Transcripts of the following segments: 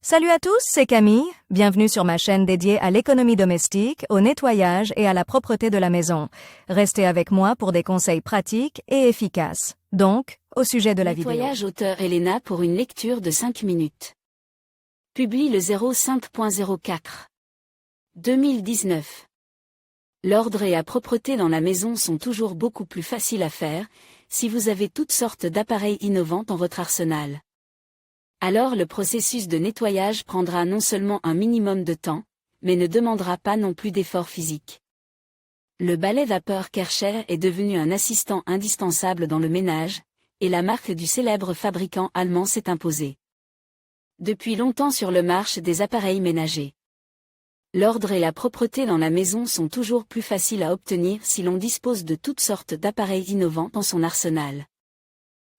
Salut à tous, c'est Camille. Bienvenue sur ma chaîne dédiée à l'économie domestique, au nettoyage et à la propreté de la maison. Restez avec moi pour des conseils pratiques et efficaces. Donc, au sujet de la vidéo. Nettoyage auteur Elena pour une lecture de 5 minutes. Publie le 05.04. 2019. L'ordre et la propreté dans la maison sont toujours beaucoup plus faciles à faire, si vous avez toutes sortes d'appareils innovants dans votre arsenal. Alors le processus de nettoyage prendra non seulement un minimum de temps, mais ne demandera pas non plus d'efforts physiques. Le balai vapeur Kärcher est devenu un assistant indispensable dans le ménage, et la marque du célèbre fabricant allemand s'est imposée depuis longtemps sur le marché des appareils ménagers. L'ordre et la propreté dans la maison sont toujours plus faciles à obtenir si l'on dispose de toutes sortes d'appareils innovants dans son arsenal.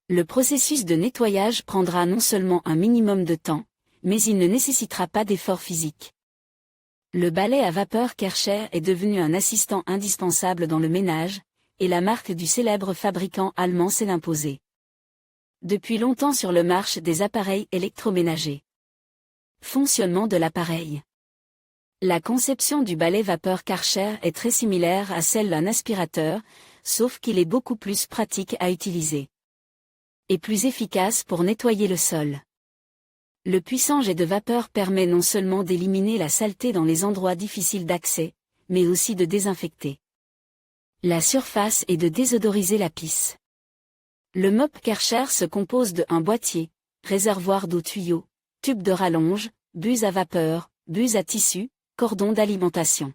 Le processus de nettoyage prendra non seulement un minimum de temps, mais il ne nécessitera pas d'efforts physiques. Le balai à vapeur Kärcher est devenu un assistant indispensable dans le ménage, et la marque du célèbre fabricant allemand s'est imposée depuis longtemps sur le marché des appareils électroménagers. Fonctionnement de l'appareil. La conception du balai vapeur Kärcher est très similaire à celle d'un aspirateur, sauf qu'il est beaucoup plus pratique à utiliser et plus efficace pour nettoyer le sol. Le puissant jet de vapeur permet non seulement d'éliminer la saleté dans les endroits difficiles d'accès, mais aussi de désinfecter la surface et de désodoriser la pisse. Le mop Kärcher se compose de un boîtier, réservoir d'eau tuyau, tube de rallonge, buse à vapeur, buse à tissu, cordon d'alimentation.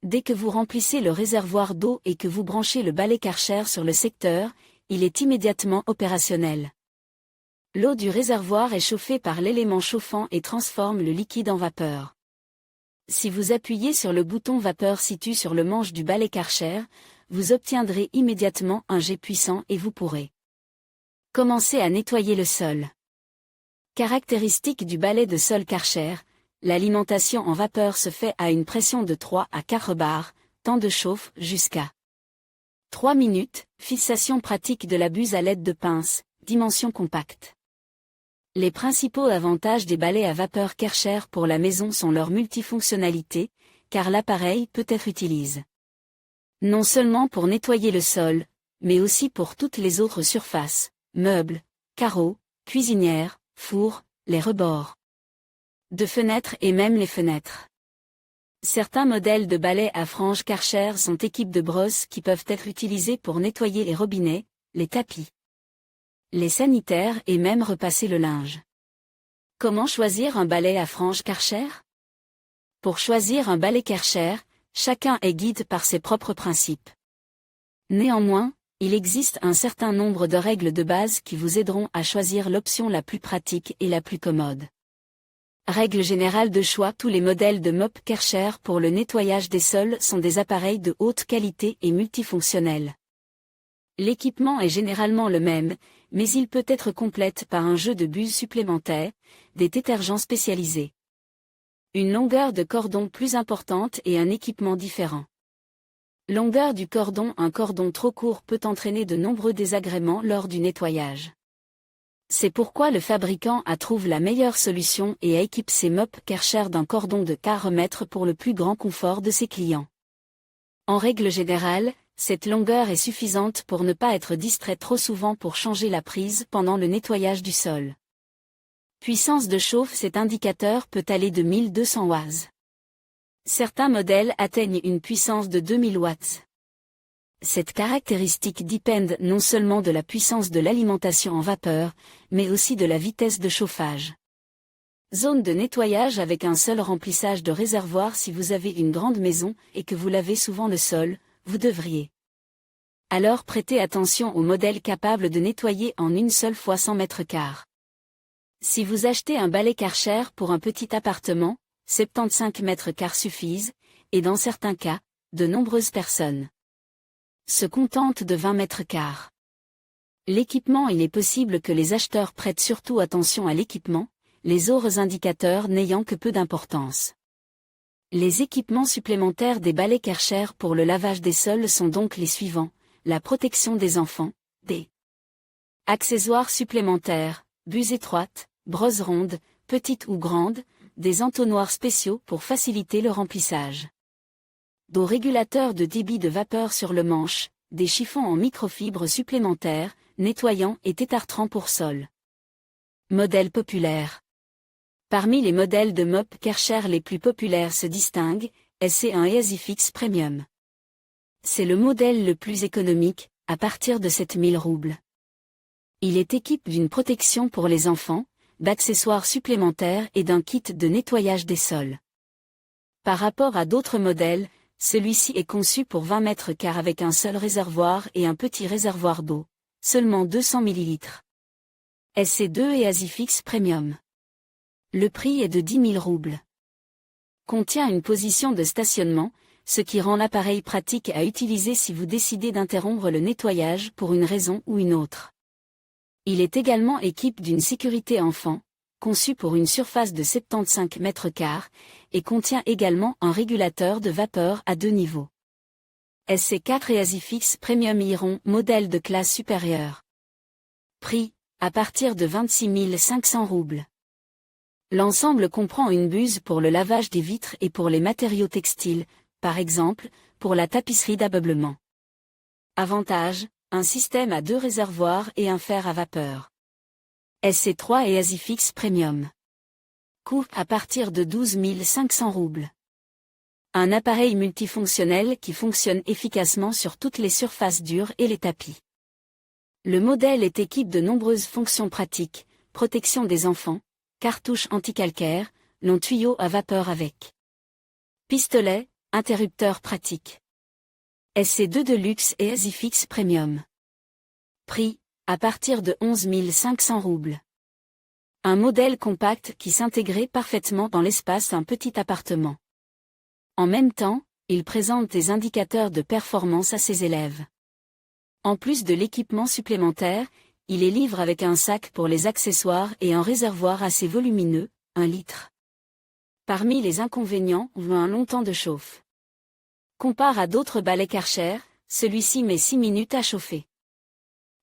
Dès que vous remplissez le réservoir d'eau et que vous branchez le balai Kärcher sur le secteur, il est immédiatement opérationnel. L'eau du réservoir est chauffée par l'élément chauffant et transforme le liquide en vapeur. Si vous appuyez sur le bouton vapeur situé sur le manche du balai Kärcher, vous obtiendrez immédiatement un jet puissant et vous pourrez commencer à nettoyer le sol. Caractéristique du balai de sol Kärcher, l'alimentation en vapeur se fait à une pression de 3 à 4 bars, temps de chauffe jusqu'à 3 minutes, fixation pratique de la buse à l'aide de pinces, dimension compacte. Les principaux avantages des balais à vapeur Kärcher pour la maison sont leur multifonctionnalité, car l'appareil peut être utilisé non seulement pour nettoyer le sol, mais aussi pour toutes les autres surfaces, meubles, carreaux, cuisinières, fours, les rebords de fenêtres et même les fenêtres. Certains modèles de balais à franges Kärcher sont équipés de brosses qui peuvent être utilisées pour nettoyer les robinets, les tapis, les sanitaires et même repasser le linge. Comment choisir un balai à franges Kärcher? Pour choisir un balai Kärcher, chacun est guide par ses propres principes. Néanmoins, il existe un certain nombre de règles de base qui vous aideront à choisir l'option la plus pratique et la plus commode. Règle générale de choix: tous les modèles de mop Kärcher pour le nettoyage des sols sont des appareils de haute qualité et multifonctionnels. L'équipement est généralement le même, mais il peut être complète par un jeu de buses supplémentaires, des détergents spécialisés, une longueur de cordon plus importante et un équipement différent. Longueur du cordon: un cordon trop court peut entraîner de nombreux désagréments lors du nettoyage. C'est pourquoi le fabricant trouve la meilleure solution et équipe ses mop Kärcher d'un cordon de 4 mètres pour le plus grand confort de ses clients. En règle générale, cette longueur est suffisante pour ne pas être distrait trop souvent pour changer la prise pendant le nettoyage du sol. Puissance de chauffe: cet indicateur peut aller de 1200 watts. Certains modèles atteignent une puissance de 2000 watts. Cette caractéristique dépend non seulement de la puissance de l'alimentation en vapeur, mais aussi de la vitesse de chauffage. Zone de nettoyage avec un seul remplissage de réservoir: si vous avez une grande maison et que vous lavez souvent le sol, vous devriez alors prêter attention aux modèles capables de nettoyer en une seule fois 100 mètres carrés. Si vous achetez un balai Kärcher pour un petit appartement, 75 mètres carrés suffisent, et dans certains cas, de nombreuses personnes se contentent de 20 mètres carrés. L'équipement: il est possible que les acheteurs prêtent surtout attention à l'équipement, les autres indicateurs n'ayant que peu d'importance. Les équipements supplémentaires des balais Kärcher pour le lavage des sols sont donc les suivants: la protection des enfants, des accessoires supplémentaires, buse étroite, brosse ronde, petites ou grandes, des entonnoirs spéciaux pour faciliter le remplissage. Dos régulateur de débit de vapeur sur le manche, des chiffons en microfibre supplémentaires, nettoyants et tétartrants pour sol. Modèle populaire. Parmi les modèles de mop Karcher les plus populaires se distinguent SC1 et EasyFix Premium. C'est le modèle le plus économique, à partir de 7000 roubles. Il est équipé d'une protection pour les enfants, d'accessoires supplémentaires et d'un kit de nettoyage des sols. Par rapport à d'autres modèles, celui-ci est conçu pour 20 mètres carrés avec un seul réservoir et un petit réservoir d'eau, seulement 200 ml. SC2 et EasyFix Premium. Le prix est de 10 000 roubles. Contient une position de stationnement, ce qui rend l'appareil pratique à utiliser si vous décidez d'interrompre le nettoyage pour une raison ou une autre. Il est également équipé d'une sécurité enfant, conçue pour une surface de 75 mètres carrés, et contient également un régulateur de vapeur à 2 niveaux. SC4 et EasyFix Premium Iron, modèle de classe supérieure. Prix, à partir de 26 500 roubles. L'ensemble comprend une buse pour le lavage des vitres et pour les matériaux textiles, par exemple, pour la tapisserie d'ameublement. Avantage, un système à 2 réservoirs et un fer à vapeur. SC3 et EasyFix Premium. Coût à partir de 12 500 roubles. Un appareil multifonctionnel qui fonctionne efficacement sur toutes les surfaces dures et les tapis. Le modèle est équipé de nombreuses fonctions pratiques, protection des enfants, cartouche anti-calcaire, long tuyau à vapeur avec pistolet, interrupteur pratique. SC2 de luxe et EasyFix Premium. Prix, à partir de 11 500 roubles. Un modèle compact qui s'intégrait parfaitement dans l'espace d'un petit appartement. En même temps, il présente des indicateurs de performance à ses élèves. En plus de l'équipement supplémentaire, il est livré avec un sac pour les accessoires et un réservoir assez volumineux, 1 litre. Parmi les inconvénients, un long temps de chauffe. Compare à d'autres balais Karcher, celui-ci met 6 minutes à chauffer.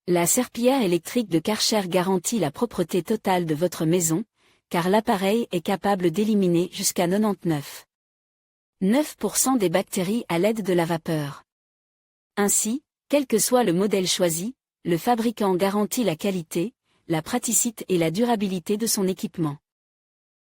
La serpillière électrique de Karcher garantit la propreté totale de votre maison, car l'appareil est capable d'éliminer jusqu'à 99,9% des bactéries à l'aide de la vapeur. Ainsi, quel que soit le modèle choisi, le fabricant garantit la qualité, la praticité et la durabilité de son équipement.